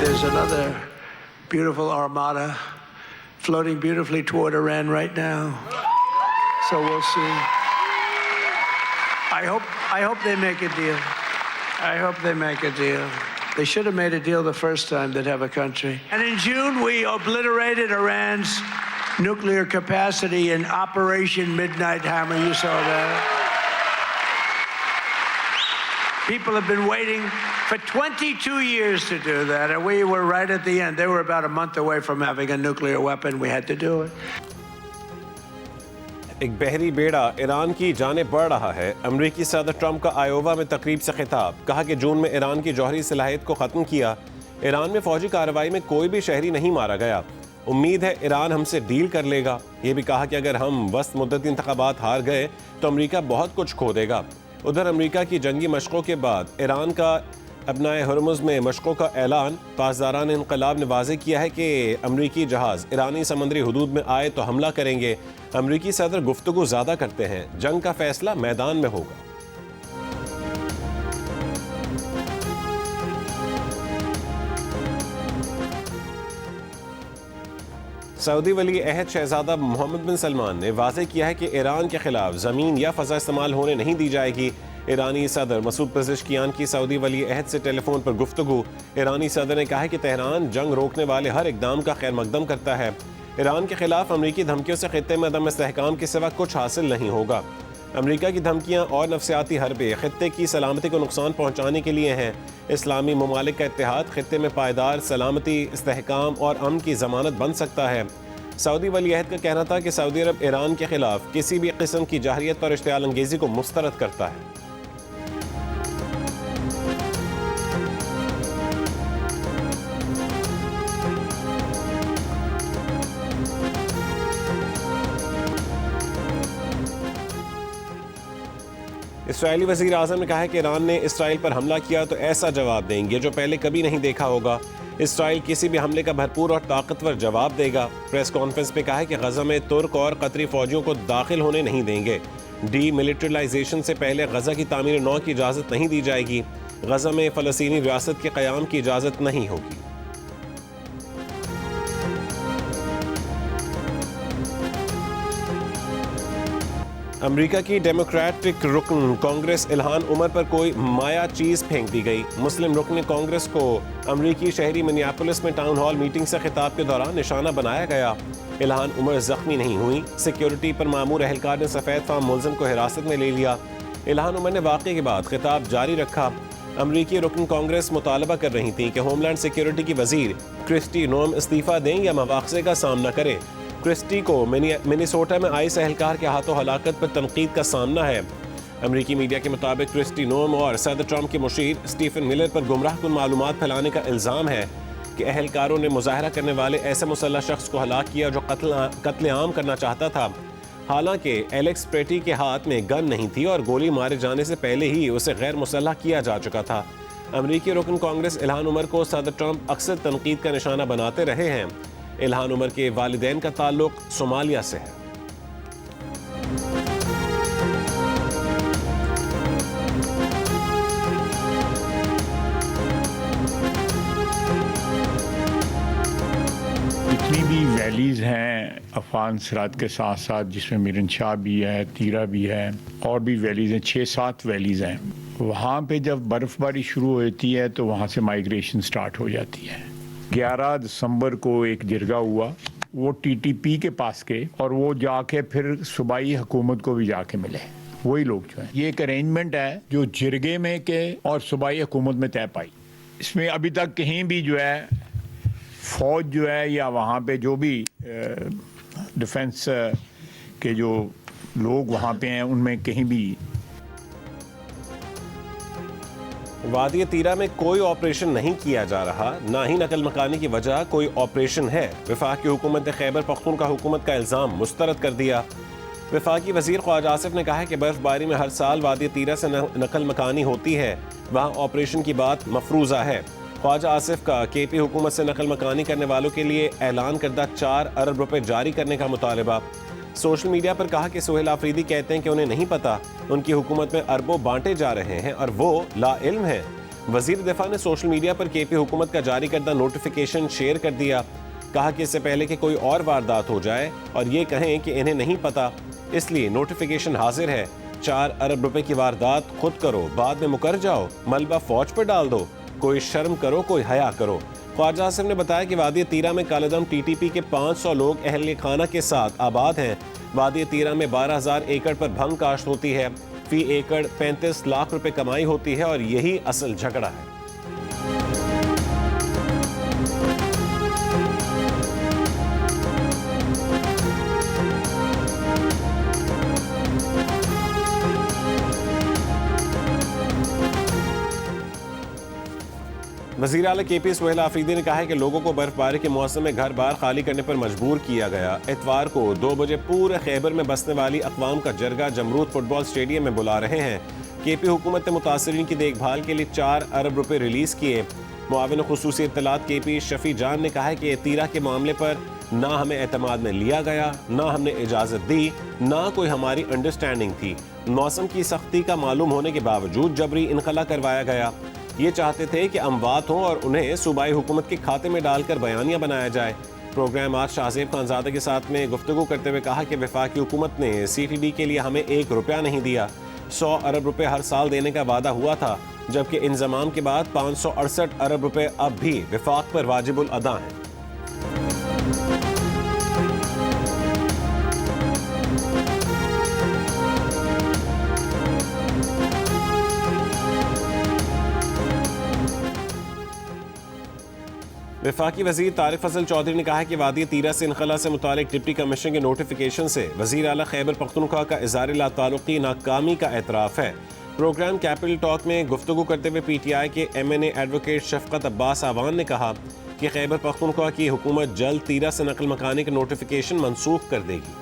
there's another beautiful armada floating beautifully toward Iran right now. So we'll see. I hope they make a deal. I hope they make a deal. They should have made a deal the first time they'd have a country. And in June, we obliterated Iran's nuclear capacity in Operation Midnight Hammer. You saw that. People have been waiting for 22 years to do that, and we were right at the end. They were about a month away from having a nuclear weapon. We had to do it. एक बहरी बेड़ा Iran की जाने बढ़ रहा है। अमरीकी सदर ट्रंप का आयोवा में तकरीब से खिताब, कहा कि जून में ईरान की जौहरी सलाहियत को ख़त्म किया। ईरान में फौजी कार्रवाई में कोई भी शहरी नहीं मारा गया। उम्मीद है ईरान हमसे डील कर लेगा। ये भी कहा कि अगर हम वस्त मुद्दती इंतखाबात हार गए तो अमरीका बहुत कुछ खो देगा। उधर अमरीका की जंगी मशक़ों के बाद ईरान का अपनाए हरमुज़ में मशक़ों का ऐलान। पासदारान इनक़लाब ने वाज़ेह किया है कि अमरीकी जहाज़ ईरानी समुद्री हुदूद में आए तो हमला करेंगे। अमरीकी सदर गुफ्तगू ज़्यादा करते हैं, जंग का फैसला मैदान में होगा। सऊदी वली अहद शहजादा मोहम्मद बिन सलमान ने वाज़ेह किया है कि ईरान के खिलाफ ज़मीन या फ़ज़ा इस्तेमाल होने नहीं दी जाएगी। ईरानी सदर मसूद पेज़ेश्कियान की सऊदी वली अहद से टेलीफोन पर गुफ्तगू। ईरानी सदर ने कहा है कि तेहरान जंग रोकने वाले हर इक़दाम का खैर मकदम करता है। ईरान के खिलाफ अमरीकी धमकियों से खित्ते में अदम इस्तेहकाम के सिवा कुछ हासिल नहीं होगा। अमरीका की धमकियां और नफसियाती हरबे खित्ते की सलामती को नुकसान पहुंचाने के लिए हैं। इस्लामी ममालिक का इत्तेहाद खित्ते में पायदार सलामती, इस्तेहकाम और अमन की ज़मानत बन सकता है। सऊदी वली अहद का कहना था कि सऊदी अरब ईरान के खिलाफ किसी भी किस्म की जाहिरियत और इश्तियाल अंगेज़ी को मुस्तरद करता है। इसराइली वज़ीर आज़म ने कहा है कि ईरान ने इसराइल पर हमला किया तो ऐसा जवाब देंगे जो पहले कभी नहीं देखा होगा। इसराइल किसी भी हमले का भरपूर और ताकतवर जवाब देगा। प्रेस कॉन्फ्रेंस में कहा है कि गज़ा में तुर्क और कतरी फौजियों को दाखिल होने नहीं देंगे। डी मिलिट्रलाइजेशन से पहले गज़ा की तामीर नौ की इजाज़त नहीं दी जाएगी। गज़ा में फ़लस्तीनी रियासत के क़याम की इजाज़त नहीं होगी। अमेरिका की डेमोक्रेटिक रुकन कांग्रेस इल्हान उमर पर कोई माया चीज़ फेंक दी गई। मुस्लिम रुकन कांग्रेस को अमेरिकी शहरी मिनियापोलिस में टाउन हॉल मीटिंग से खिताब के दौरान निशाना बनाया गया। इल्हान उमर जख्मी नहीं हुई। सिक्योरिटी पर मामूर एहलकार ने सफ़ेद फार्म मुलजिम को हिरासत में ले लिया। इल्हान उमर ने वाक़े के बाद खिताब जारी रखा। अमेरिकी रुकन कांग्रेस मुतालबा कर रही थी कि होमलैंड सिक्योरिटी की वज़ीर क्रिस्टी नोम इस्तीफ़ा दें या मवाख़ज़े का सामना करें। क्रिस्टी को मिनेसोटा में आइस एहलकार के हाथों हलाकत पर तनकीद का सामना है। अमेरिकी मीडिया के मुताबिक क्रिस्टी नोम और सदर ट्रंप के मुशीर स्टीफन मिलर पर गुमराहकुन मालूमात फैलाने का इल्ज़ाम है कि एहलकारों ने मुजाहरा करने वाले ऐसे मुसल्लह शख्स को हलाक किया जो कत्लेआम करना चाहता था। हालांकि एलेक्स प्रेटी के हाथ में गन नहीं थी और गोली मारे जाने से पहले ही उसे गैर मुसल्लह किया जा चुका था। अमेरिकी रुकन कांग्रेस इल्हान उमर को सदर ट्रंप अक्सर तनकीद का निशाना बनाते रहे हैं। इल्हान उमर के वालिदैन का ताल्लुक सोमालिया से है। जितनी भी वैलीज़ हैं अफगान सराहत के साथ साथ, जिसमें मिरन शाह भी है, तीरा भी है, और भी वैलीज़ हैं, 6-7 वैलीज़ हैं। वहाँ पे जब बर्फ़बारी शुरू होती है तो वहाँ से माइग्रेशन स्टार्ट हो जाती है। 11 दिसंबर को एक जिरगा हुआ, वो टीटीपी के पास के, और वो जाके फिर सूबाई हुकूमत को भी जाके मिले। वही लोग जो हैं, ये एक अरेंजमेंट है जो जिरगे में के और सूबाई हुकूमत में तय पाई। इसमें अभी तक कहीं भी जो है फौज जो है या वहाँ पे जो भी डिफेंस के जो लोग वहाँ पे हैं उनमें कहीं भी वादी तीरा में कोई ऑपरेशन नहीं किया जा रहा, ना ही नकल मकानी की वजह कोई ऑपरेशन है। वफाकी हुकूमत ने खैबर पख्तूनख्वा हुकूमत का इल्ज़ाम मुस्तरद कर दिया। वफाकी वज़ीर ख्वाजा आसिफ ने कहा है कि बर्फबारी में हर साल वादी तीरा से नकल मकानी होती है, वहाँ ऑपरेशन की बात मफरूज़ा है। ख्वाजा आसिफ का केपी हुकूमत से नकल मकानी करने वालों के लिए ऐलान करदा 4 अरब रुपए जारी करने का मुतालबा। सोशल मीडिया पर कहा कि सुहेल आफरीदी कहते हैं कि उन्हें नहीं पता, उनकी हुकूमत में अरबों बांटे जा रहे हैं और वो लाइल्म हैं। वजीर दिफा ने सोशल मीडिया पर केपी हुकूमत का जारी करदा नोटिफिकेशन शेयर कर दिया। कहा कि इससे पहले कि कोई और वारदात हो जाए और ये कहें कि इन्हें नहीं पता, इसलिए नोटिफिकेशन हाजिर है। 4 अरब रुपए की वारदात खुद करो, बाद में मुकर जाओ, मलबा फौज पर डाल दो। कोई शर्म करो, कोई हया करो। ख्वाजा आसिफ ने बताया कि वादी तीरा में कालेदम टीटीपी के 500 लोग अहल खाना के साथ आबाद हैं। वादी तीरा में 12,000 एकड़ पर भंग काश्त होती है। फी एकड़ 35 लाख रुपए कमाई होती है और यही असल झगड़ा है। वज़ीर आला केपी सुहेल आफरीदी ने कहा है कि लोगों को बर्फबारी के मौसम में घर बार खाली करने पर मजबूर किया गया। इतवार को 2 बजे पूरे खैबर में बसने वाली अक़वाम का जरगा जमरूद फुटबॉल स्टेडियम में बुला रहे हैं। केपी हुकूमत ने मुतासरीन की देखभाल के लिए 4 अरब रुपए रिलीज किए। मुआविन खुसूसी इत्तलात केपी शफी जान ने कहा है कि तीरा के मामले पर ना हमें एतमाद में लिया गया, ना हमने इजाज़त दी, ना कोई हमारी अंडरस्टैंडिंग थी। मौसम की सख्ती का मालूम होने के बावजूद जबरी इनखला करवाया गया। ये चाहते थे कि अमवात हों और उन्हें सूबाई हुकूमत के खाते में डालकर बयानिया बनाया जाए। प्रोग्राम आज शाहजेब खानजादा के साथ में गुफ्तगू करते हुए कहा कि वफाकी हुकूमत ने CTD के लिए हमें 1 रुपया नहीं दिया। 100 अरब रुपए हर साल देने का वादा हुआ था, जबकि इंजमाम के बाद 568 अरब रुपए अब भी वफाक पर वाजिबुल अदा हैं। वफाकी वजीर तारिक फजल चौधरी ने कहा है कि वादी तीरा से इनखला से मुतालिक डिप्टी कमिश्नर के नोटिफिकेशन से वजीर आला खैबर पख्तूनख्वा का इज़हार लाताल्लुक़ी नाकामी का एतराफ़ है। प्रोग्राम कैपिटल टॉक में गुफ्तगू करते हुए PTI के MNA एडवोकेट शफकत अब्बास आवान ने कहा कि खैबर पख्तूनख्वा की हुकूमत जल्द तीरा से नकल मकानी का नोटिफिकेशन मनसूख कर देगी।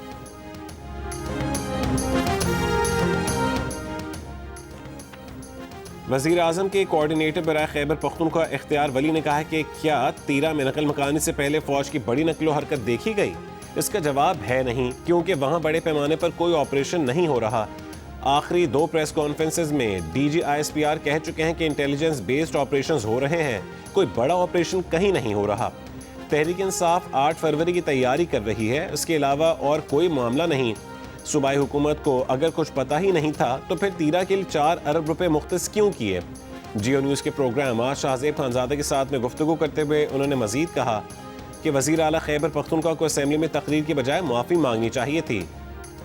वज़ीर आज़म के कोऑर्डिनेटर बराए खैबर पख्तूनख्वा इख्तियार वली ने कहा है कि क्या तीरा में नकल मकानी से पहले फौज की बड़ी नकलो हरकत देखी गई? इसका जवाब है नहीं, क्योंकि वहाँ बड़े पैमाने पर कोई ऑपरेशन नहीं हो रहा। आखिरी 2 प्रेस कॉन्फ्रेंसेज में DG ISPR कह चुके हैं कि इंटेलिजेंस बेस्ड ऑपरेशंस हो रहे हैं, कोई बड़ा ऑपरेशन कहीं नहीं हो रहा। तहरीक इंसाफ 8 फरवरी की तैयारी कर रही है, इसके अलावा और कोई मामला नहीं। सूबाई हुकूमत को अगर कुछ पता ही नहीं था तो फिर तीरा के लिए 4 अरब रुपए मुख्तस क्यों किए? जियो न्यूज़ के प्रोग्राम आज शाहजेब खानजादा के साथ में गुफ्तगू करते हुए उन्होंने मजीद कहा कि वज़ीर आला खैबर पख्तूनख्वा को असेंबली में तकरीर की बजाय माफ़ी मांगनी चाहिए थी।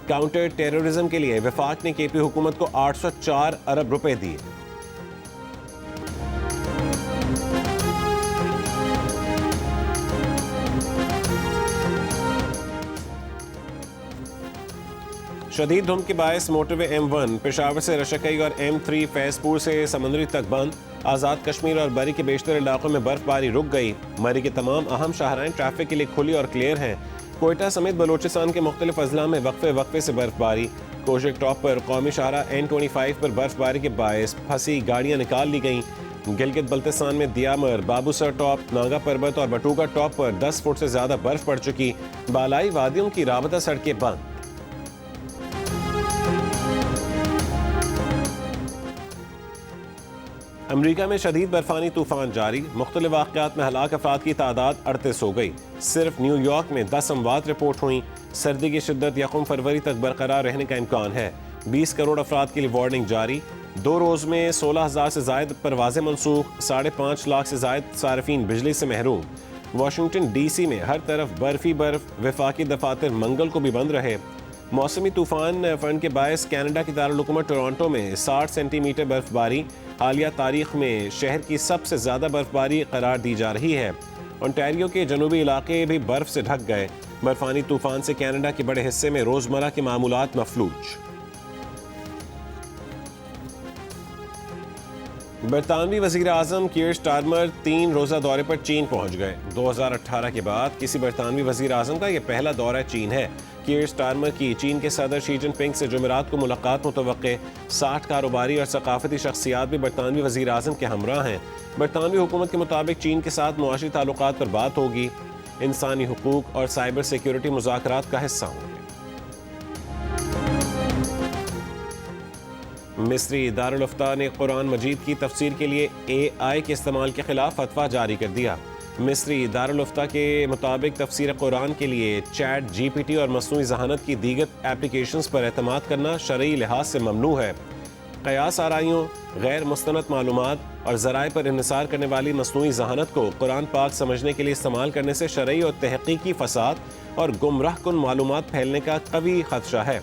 काउंटर टेररिज्म के लिए वफाक ने केपी हुकूमत को 804 अरब रुपए दिए। शदीद धुंध के बायस मोटरवे M1 पेशावर से रशकई और M3 फैजपुर से समंदरी तक बंद। आज़ाद कश्मीर और बरी के बेशतर इलाकों में बर्फबारी रुक गई। मरी के तमाम अहम शाहराएं ट्रैफिक के लिए खुली और क्लियर हैं। कोयटा समेत बलोचिस्तान के मुख्तलिफ अजला में वक्फे से बर्फबारी। कोशक टॉप पर कौमी शाहरा N25 पर बर्फबारी के बायस फंसी गाड़ियाँ निकाल ली गईं। गिलगित बल्तिस्तान में दियामर, बाबूसर टॉप, नागा पर्वत और बटूका टॉप पर 10 फुट से ज्यादा बर्फ पड़ चुकी। बालाई वादियों की राबता सड़कें बंद। अमरीका में शदीद बर्फानी तूफान जारी। मुख्तलिफ वाक़यात में हलाक अफराद की तादाद 38 हो गई। सिर्फ न्यूयॉर्क में 10 अमवात रिपोर्ट हुई। सर्दी की शिद्दत 1 फरवरी तक बरकरार रहने का इम्कान है। 20 करोड़ अफराद के लिए वार्निंग जारी। 2 रोज़ में 16,000 से ज़ायद परवाज़ें मनसूख। 5.5 लाख से ज़ायद सार्फिन बिजली से महरूम। वाशिंगटन DC में हर तरफ बर्फ ही बर्फ। वफाकी दफातर मंगल को भी बंद रहे। मौसमी तूफान फंड के बायस कनाडा की दारुल-हुकूमत टोरंटो में 60 सेंटीमीटर बर्फबारी हालिया तारीख में शहर की सबसे ज़्यादा बर्फबारी करार दी जा रही है। ओंटारियो के जनूबी इलाके भी बर्फ से ढक गए। बर्फानी तूफान से कनाडा के बड़े हिस्से में रोज़मर्रा के मामूलात मफलूज। बरतानवी वज़ीर आज़म कीर स्टारमर 3 रोज़ा दौरे पर चीन पहुँच गए। 2018 के बाद किसी बरतानवी वज़ीर आज़म का यह पहला दौरा चीन है। कीर स्टारमर की चीन के सदर शी जिनपिंग से जुमेरात को मुलाकात मुतवक्के। 60 कारोबारी और सकाफती शख्सियात भी बरतानवी वज़ीर आज़म के हमरा हैं। बरतानवी हुकूमत के मुताबिक चीन के साथ मुआशी ताल्लुकात पर बात होगी। इंसानी हुकूक और साइबर सिक्योरिटी मुज़ाकरात का हिस्सा होंगे। मिस्री दारुल उफ्ता ने कुरान मजीद की तफसीर के लिए AI के इस्तेमाल के खिलाफ फतवा जारी कर दिया। मिस्री दारुल उफ्ता के मुताबिक तफसीर कुरान के लिए चैट GPT और मसनूई ज़हानत की दीगर एप्लीकेशंस पर एतमाद करना शरई लिहाज से ममनू है। क़यास आराइयों, गैर मुस्तनद मालूमात और ज़राए पर इन्हिसार करने वाली मसनूई ज़हानत को कुरान पाक समझने के लिए इस्तेमाल करने से शरई और तहक़ीक़ी फ़साद और गुमराह कुन मालूमात फैलने का कवी ख़दशा है।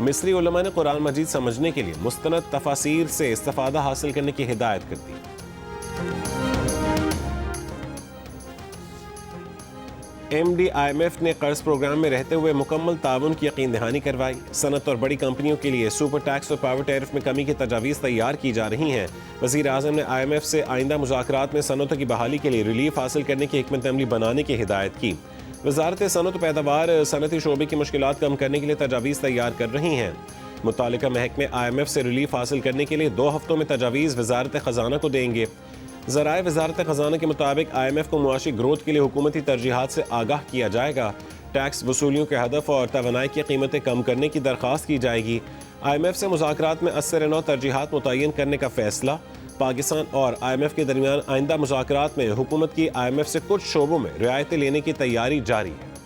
मिस्री उलमा ने कुरान मजीद समझने के लिए मुस्तनद तफासीर से इस्तिफ़ादा हासिल करने की हिदायत कर दी। MD IMF ने कर्ज प्रोग्राम में रहते हुए मुकम्मल ताउन की यकीन दहानी करवाई। सनत और बड़ी कंपनियों के लिए सुपर टैक्स और पावर टैरिफ में कमी की तजावीज़ तैयार की जा रही हैं। वज़ीर आज़म ने IMF से आइंदा मुज़ाकरात में सनतों की बहाली के लिए रिलीफ हासिल करने की हिकमत अमली बनाने की हिदायत की। वज़ारत सनत पैदावार सनती शोबे की मुश्किलात कम करने के लिए तजावीज़ तैयार कर रही हैं। मुतालिका महकमे IMF से रिलीफ हासिल करने के लिए 2 हफ्तों में तजावीज़ वज़ारत ख़जाना को देंगे। ज़राए वज़ारत ख़जाना के मुताबिक IMF को मुआशी ग्रोथ के लिए हुकूमती तरजीहात से आगाह किया जाएगा। टैक्स वसूलियों के हदफ और तवानाई की कीमतें कम करने की दरख्वास्त की जाएगी। IMF से मुज़ाकरात में असर-ए-नौ तरजीहात मुतय्यन करने का फैसला। पाकिस्तान और IMF के दरमियान आइंदा मुज़ाकरात में हुकूमत की IMF से कुछ शोबों में रियायतें लेने की तैयारी जारी है।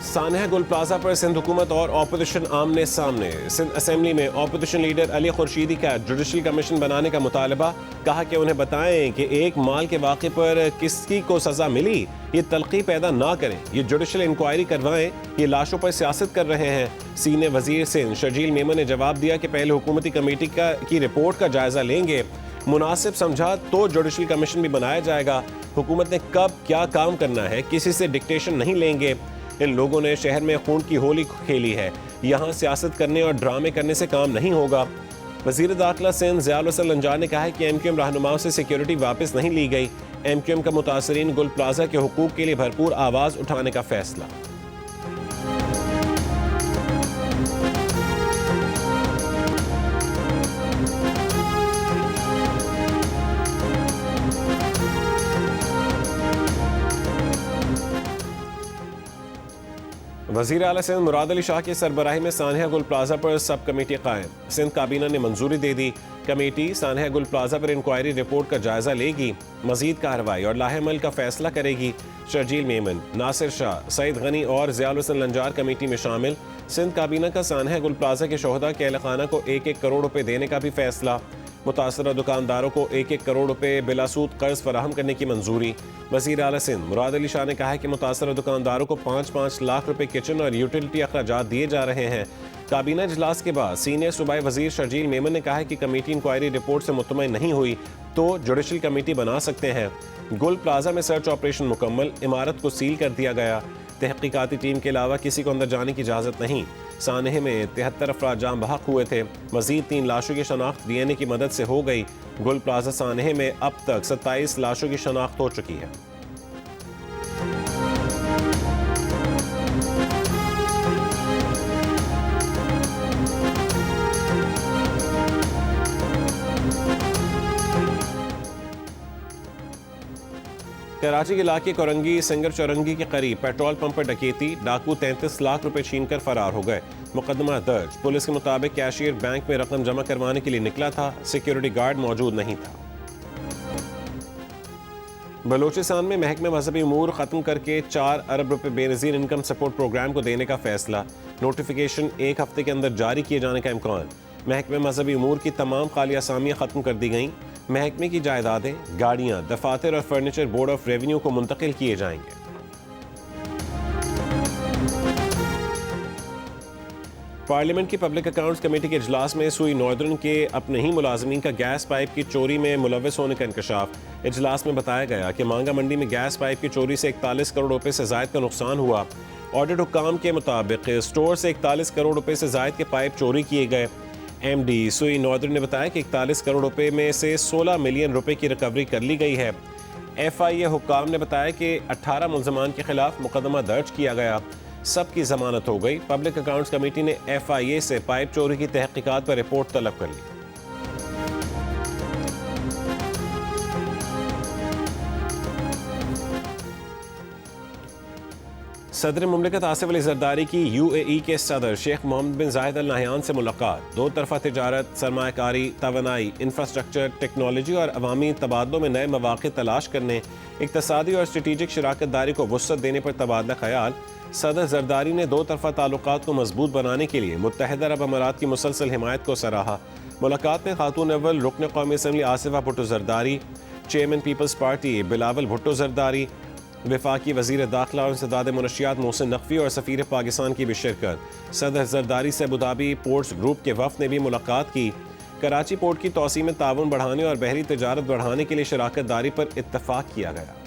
सानहा गुल प्लाजा पर सिंध हुकूमत और ऑपोजिशन आमने सामने। सिंध असेंबली में ऑपोजिशन लीडर अली खुर्शीदी का जुडिशल कमीशन बनाने का मुतालबा। कहा कि उन्हें बताएं कि एक माल के वाक़े पर किसकी को सजा मिली, ये तलखी पैदा ना करें, ये जुडिशल इंक्वायरी करवाएं, ये लाशों पर सियासत कर रहे हैं। सीनियर वजीर सिंध शर्जील मेमन ने जवाब दिया कि पहले हुकूमती कमेटी की रिपोर्ट का जायजा लेंगे, मुनासिब समझा तो जुडिशल कमीशन भी बनाया जाएगा। हुकूमत ने कब क्या काम करना है किसी से डिक्टेशन नहीं लेंगे। इन लोगों ने शहर में खून की होली खेली है, यहाँ सियासत करने और ड्रामे करने से काम नहीं होगा। वज़ीर दाखिला सिंध ज़ियाउल हसन लंजार ने कहा है कि MQM रहनुमाओं से सिक्योरिटी वापस नहीं ली गई। MQM का मुतासरीन गुल प्लाजा के हुकूक के लिए भरपूर आवाज़ उठाने का फैसला। वज़ीर आला सिंध मुराद अली शाह की सरबराही में सानहा गुल प्लाजा पर सब कमेटी कायम। सिंध काबीना ने मंजूरी दे दी। कमेटी सानहा गुल प्लाजा पर इंक्वायरी रिपोर्ट का जायजा लेगी, मजीद कार्रवाई और लाहेमल का फैसला करेगी। शर्जील मेमन, नासिर शाह, सईद गनी और ज़ियाउल हसन लंजार कमेटी में शामिल। सिंध काबीना का सानहा गुल प्लाजा के शोहदा के अहल खाना को 1-1 करोड़ रुपए देने का भी फैसला। मुतासरा दुकानदारों को 1-1 करोड़ रुपए बिलासूद कर्ज फराहम करने की मंजूरी। वज़ीर आला सिंध मुराद अली शाह ने कहा है कि मुतासरा दुकानदारों को 5-5 लाख रुपए किचन और यूटिलिटी अखराजात दिए जा रहे हैं। काबीना इजलास के बाद सीनियर सूबाई वजीर शर्जील मेमन ने कहा है कि कमेटी इंक्वायरी रिपोर्ट से मुतमईन नहीं हुई तो जुडिशल कमेटी बना सकते हैं। गुल प्लाजा में सर्च ऑपरेशन मुकम्मल, इमारत को सील कर दिया गया। तहकीकाती टीम के अलावा किसी को अंदर जाने की इजाज़त नहीं। सानहे में 73 अफराद जाम बहक हुए थे। मजीद 3 लाशों की शनाख्त DNA की मदद से हो गई। गुल प्लाजा सानहे में अब तक 27 लाशों की शनाख्त हो चुकी है। कराची के इलाके कोरंगी सिंगर चौरंगी के करीब पेट्रोल पंप पर डकैती, डाकू 33 लाख रुपए छीन कर फरार हो गए। मुकदमा दर्ज। पुलिस के मुताबिक कैशियर बैंक में रकम जमा करवाने के लिए निकला था, सिक्योरिटी गार्ड मौजूद नहीं था। बलोचिस्तान में महकमे मजहबी उमूर खत्म करके 4 अरब रुपए बेनज़ीर इनकम सपोर्ट प्रोग्राम को देने का फैसला। नोटिफिकेशन 1 हफ्ते के अंदर जारी किए जाने का इम्कान। महकमे मजहबी उमूर की तमाम खाली असामियाँ खत्म कर दी गईं। महकमे की जायदादें, गाड़ियाँ, दफातर और फर्नीचर बोर्ड ऑफ रेवेन्यू को मुंतकिल किए जाएंगे। पार्लियामेंट की पब्लिक अकाउंट्स कमेटी के इजलास में सुई नॉर्दर्न के अपने ही मुलाजमीन का गैस पाइप की चोरी में मुलविस होने का इंकशाफ। इजलास में बताया गया कि मांगा मंडी में गैस पाइप की चोरी से 41 करोड़ रुपए से जायद का नुकसान हुआ। ऑडिट हुक्काम के मुताबिक स्टोर से 41 करोड़ रुपए से जायद के पाइप चोरी किए गए। MD सुई नॉर्दर्न ने बताया कि 41 करोड़ रुपए में से 16 मिलियन रुपए की रिकवरी कर ली गई है। FIA हुक्काम ने बताया कि 18 मुल्ज़मान के खिलाफ मुकदमा दर्ज किया गया। सबकी जमानत हो गई। पब्लिक अकाउंट्स कमेटी ने FIA से पाइप चोरी की तहकीकात पर रिपोर्ट तलब कर ली। सदर मुमलिकत आसिफ अली जरदारी की UAE के सदर शेख मोहम्मद बिन जायद अल नहयान से मुलाकात। दो तरफा तिजारत, सरमायाकारी, तवानाई, इंफ्रास्ट्रक्चर, टेक्नोलॉजी और अवामी तबादलों में नए मौक़े तलाश करने, इक़्तिसादी और स्ट्रेटेजिक शराकत दारी को वुसअत देने पर तबादला ख्याल। सदर जरदारी ने दो तरफा ताल्लुकात को मजबूत बनाने के लिए मुत्तहिदा अरब अमारात की मुसलसल हिमायत को सराहा। मुलाकात में खातून अव्वल रुकन कौमी assembly Asifa Bhutto Zardari, chairman peoples party Bilawal Bhutto Zardari, वफाकी वज़ीर दाखिला और इंसदाद मनशियात मोहसिन नकवी और सफ़ीर पाकिस्तान की भी शिरकत। सदर जरदारी से अबूधाबी पोर्ट्स ग्रुप के वफ़द ने भी मुलाकात की। कराची पोर्ट की तोसी में ताउन बढ़ाने और बहरी तिजारत बढ़ाने के लिए शराकत दारी पर इत्तफाक किया गया।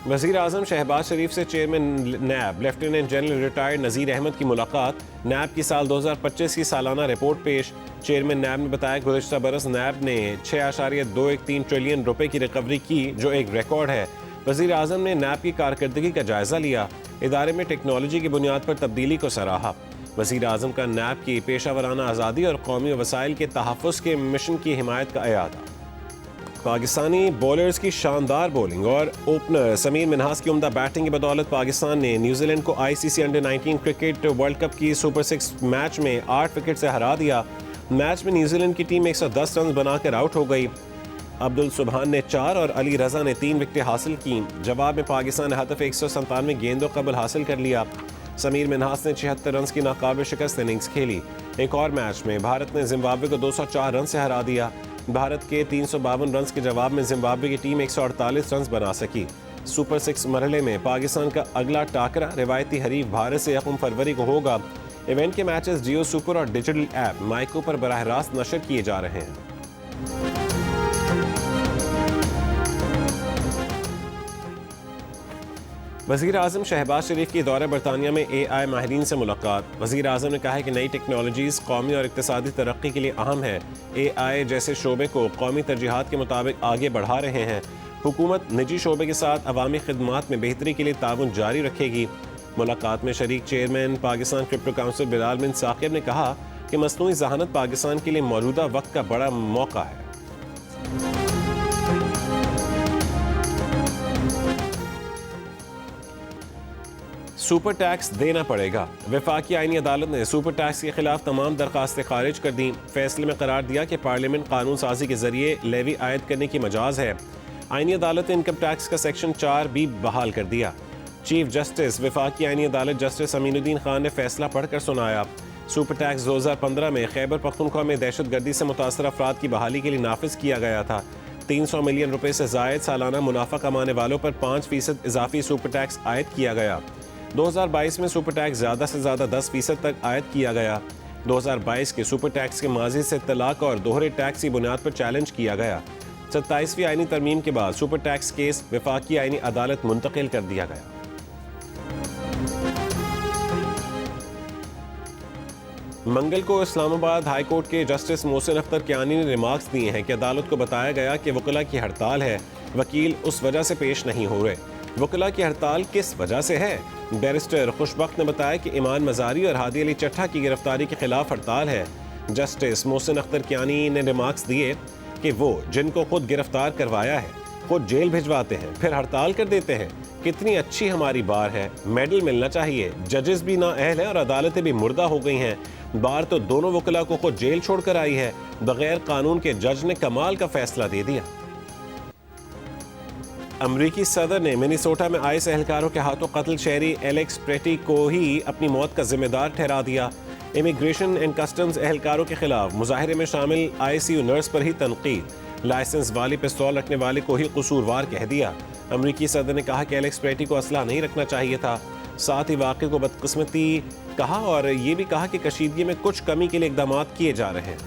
वज़ीर आज़म शहबाज शरीफ से चेयरमैन नैब लेफ्टिनेंट जनरल रिटायर्ड नज़ीर अहमद की मुलाकात। नैब की साल 2025 की सालाना रिपोर्ट पेश। चेयरमैन नैब ने बताया कि गुज़श्ता बरस नैब ने 6.213 ट्रिलियन रुपए की रिकवरी की, जो एक रिकॉर्ड है। वज़ीर आज़म ने नैब की कारकर्दगी का जायज़ा लिया। इदारे में टेक्नोलॉजी की बुनियाद पर तब्दीली को सराहा। वज़ीर आज़म का नैब की पेशा वराना आज़ादी और कौमी वसाइल के तहफ़्फ़ुज़ के मिशन की हिमायत का अयादा। पाकिस्तानी बॉलर्स की शानदार बॉलिंग और ओपनर समीर मिन्हास की उम्दा बैटिंग की बदौलत पाकिस्तान ने न्यूजीलैंड को ICC under-19 cricket world cup की सुपर 6 मैच में 8 विकेट से हरा दिया। मैच में न्यूजीलैंड की टीम 110 रन बनाकर आउट हो गई। अब्दुल सुबहान ने 4 और अली रजा ने 3 विकेटें हासिल की। जवाब में पाकिस्तान ने हदफ 197 गेंदों कबल हासिल कर लिया। समीर मिन्हास ने 76 रन की नाकाबिल शिकस्त इनिंग्स खेली। एक और मैच में भारत ने जिम्बाब्वे को 204 रन से हरा दिया। भारत के 352 रन के जवाब में जिम्बाब्वे की टीम 148 रन बना सकी। सुपर 6 मरहले में पाकिस्तान का अगला टाकरा रिवायती हरीफ भारत से 1 फरवरी को होगा। इवेंट के मैचेस जियो सुपर और डिजिटल ऐप माइको पर बराह रास्त नशर किए जा रहे हैं। वज़ीर आज़म शहबाज शरीफ की दौरे बरतानिया में AI माहिरीन से मुलाकात। वज़ीर आज़म ने कहा है कि नई टेक्नोलॉजीज़ कौमी और इक़्तिसादी तरक्की के लिए अहम है। AI जैसे शोबे को कौमी तरजीहात के मुताबिक आगे बढ़ा रहे हैं। हुकूमत निजी शोबे के साथ अवामी खिदमात में बेहतरी के लिए ताउन जारी रखेगी। मुलाकात में शरीक chairman Pakistan crypto council Bilal bin Saqib ने कहा कि मसनूई ज़हानत पाकिस्तान के लिए मौजूदा वक्त का बड़ा मौका है। सुपर टैक्स देना पड़ेगा। वफाकी आईनी अदालत ने सुपर टैक्स के खिलाफ तमाम दरखास्तें खारिज कर दी। फैसले में करार दिया कि पार्लियामेंट कानून साजी के जरिए लेवी आयद करने की मजाज है। आईनी अदालत ने इनकम टैक्स का सेक्शन 4B बहाल कर दिया। चीफ जस्टिस वफाकी आईनी अदालत जस्टिस अमीनुद्दीन खान ने फैसला पढ़कर सुनाया। सुपर टैक्स 2015 में खैबर पख्तूनख्वा में दहशत गर्दी से मुतासर अफराद की बहाली के लिए नाफिज किया गया था। 300 मिलियन रुपए से जायद सालाना मुनाफा कमाने वालों पर 5% इजाफी सुपर टैक्स आयद किया गया। 2022 में सुपर टैक्स ज़्यादा से ज़्यादा 10% तक आयद किया गया। 2022 के सुपर टैक्स के माजी से तलाक और दोहरे टैक्स की बुनियाद पर चैलेंज किया गया। 27वीं आईनी तरमीम के बाद सुपर टैक्स केस वफाकी आईनी अदालत मुंतकिल कर दिया गया। मंगल को इस्लामाबाद हाई कोर्ट के जस्टिस मोहसिन अख्तर कियानी ने रिमार्क्स दिए हैं कि अदालत को बताया गया कि वकला की हड़ताल है, वकील उस वजह से पेश नहीं हो रहे। वकला की हड़ताल किस वजह से है? बैरिस्टर खुशबख्त ने बताया कि ईमान मजारी और हादी अली चट्ठा की गिरफ्तारी के खिलाफ हड़ताल है। जस्टिस मोहसिन अख्तर कियानी ने रिमार्क्स दिए कि वो जिनको खुद गिरफ्तार करवाया है खुद जेल भिजवाते हैं, फिर हड़ताल कर देते हैं। कितनी अच्छी हमारी बार है, मेडल मिलना चाहिए। जजेस भी नाअहल हैं और अदालतें भी मुर्दा हो गई हैं। बार तो दोनों वकला को खुद जेल छोड़कर आई है। बगैर कानून के जज ने कमाल का फैसला दे दिया। अमरीकी सदर ने मिनीसोटा में आईएस एहलकारों के हाथों कत्ल शहरी एलेक्स प्रेटी को ही अपनी मौत का जिम्मेदार ठहरा दिया। इमिग्रेशन एंड कस्टम्स एहलकारों के खिलाफ मुजाहरे में शामिल ICU नर्स पर ही तनकीद। लाइसेंस वाली पिस्तौल रखने वाले को ही कसूरवार कह दिया। अमरीकी सदर ने कहा कि एलेक्स प्रेटी को असला नहीं रखना चाहिए था। साथ ही वाक़े को बदकिस्मती कहा और ये भी कहा कि कशीदगी में कुछ कमी के लिए इक़दाम किए जा रहे हैं।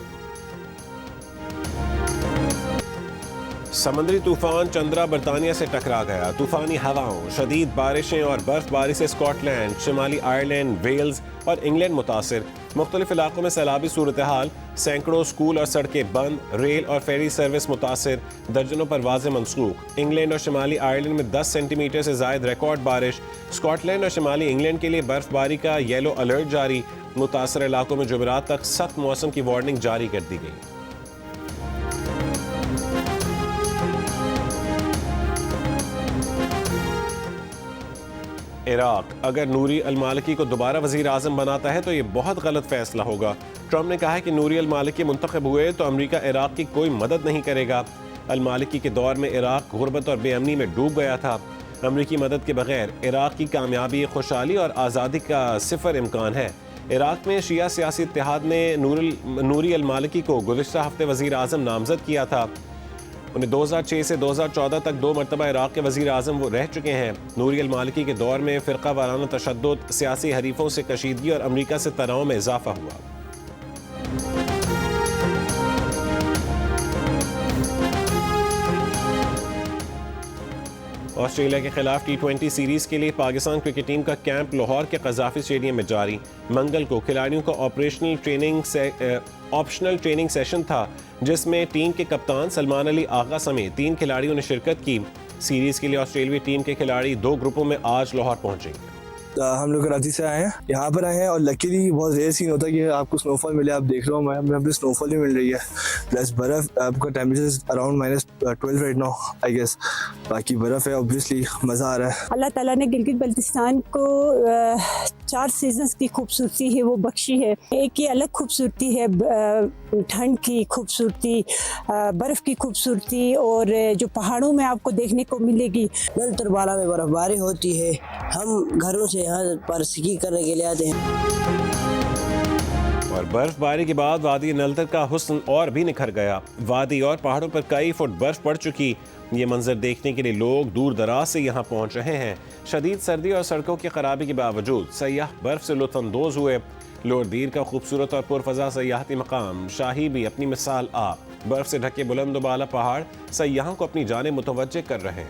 समुद्री तूफान चंद्रा बरतानिया से टकरा गया। तूफानी हवाओं, शदीद बारिशें और बर्फबारी से स्कॉटलैंड, शिमाली आयरलैंड, वेल्स और इंग्लैंड मुतासिर। मुख्तलिफ इलाकों में सैलाबी सूरत हाल, सैकड़ों स्कूल और सड़कें बंद, रेल और फेरी सर्विस मुतासिर, दर्जनों परवाजें मनसूख। इंग्लैंड और शिमाली आयरलैंड में 10 सेंटीमीटर से जायद रिकॉर्ड बारिश। स्कॉटलैंड और शिमाली इंग्लैंड के लिए बर्फबारी का येलो अलर्ट जारी। मुतासर इलाकों में जुमेरात तक सख्त मौसम की वार्निंग जारी कर दी गई। इराक अगर नूरी अल-मालिकी को दोबारा वज़ीर आज़म बनाता है तो ये बहुत गलत फैसला होगा। ट्रंप ने कहा है कि नूरी अल-मालिकी मुंतखब हुए तो अमेरिका इराक की कोई मदद नहीं करेगा। अल-मालिकी के दौर में इराक गुर्बत और बेअमनी में डूब गया था। अमेरिकी मदद के बगैर इराक की कामयाबी, खुशहाली और आज़ादी का सिफर इम्कान है। इराक में शिया सियासी इत्तेहाद ने नूरी अल-मालिकी को गुज़िश्ता हफ्ते वज़ीर आज़म नामज़द किया था। उन्हें 2006 से 2014 तक 2 मरतबा इराक के वज़ीर आज़म वो रह चुके हैं। नूरी अल-मालिकी के दौर में फ़िरका वाराना तशद्दुद, सियासी हरीफों से कशीदगी और अमरीका से तनाव में इजाफा हुआ। ऑस्ट्रेलिया के खिलाफ T20 सीरीज के लिए पाकिस्तान क्रिकेट टीम का कैंप लाहौर के कज़ाफ़ी स्टेडियम में जारी। मंगल को खिलाड़ियों का ऑप्शनल ट्रेनिंग सेशन था, जिसमें टीम के कप्तान सलमान अली आगा समेत 3 खिलाड़ियों ने शिरकत की। सीरीज के लिए ऑस्ट्रेलियाई टीम के खिलाड़ी 2 ग्रुपों में आज लाहौर पहुंचेंगे। हम लोग कराची से आए हैं, यहाँ पर आए हैं और लकीली बहुत रेयर सीन होता है कि आपको स्नोफॉल मिले। आप देख रहे हो हमें अपनी स्नोफॉल भी मिल रही है, प्लस बर्फ़। आपका temperature around -12 right now I guess. बाकी बर्फ़ है, ऑब्वियसली मज़ा आ रहा है। अल्लाह ताला ने गिलगित बल्तिस्तान को 4 सीजन्स की खूबसूरती है वो बख्शी है। एक ये अलग खूबसूरती है, ठंड की खूबसूरती, बर्फ़ की खूबसूरती, और जो पहाड़ों में आपको देखने को मिलेगी। नल तरबाला में बर्फबारी होती है। हम घरों से यहाँ पर स्की करने के लिए आते हैं। और बर्फबारी के बाद वादी नलतर का हुस्न और भी निखर गया। वादी और पहाड़ों पर कई फुट बर्फ पड़ चुकी। ये मंजर देखने के लिए लोग दूर दराज से यहाँ पहुँच रहे हैं। शदीद सर्दी और सड़कों की खराबी के बावजूद सयाह बर्फ से लुत्फ़अंदोज़ हुए। लोरदीर का खूबसूरत और पुरफज़ा सयाहती मकाम शाही भी अपनी मिसाल आप। बर्फ से ढके बुलंद बाला पहाड़ सयाहों को अपनी जाने मुतवज्जे कर रहे हैं।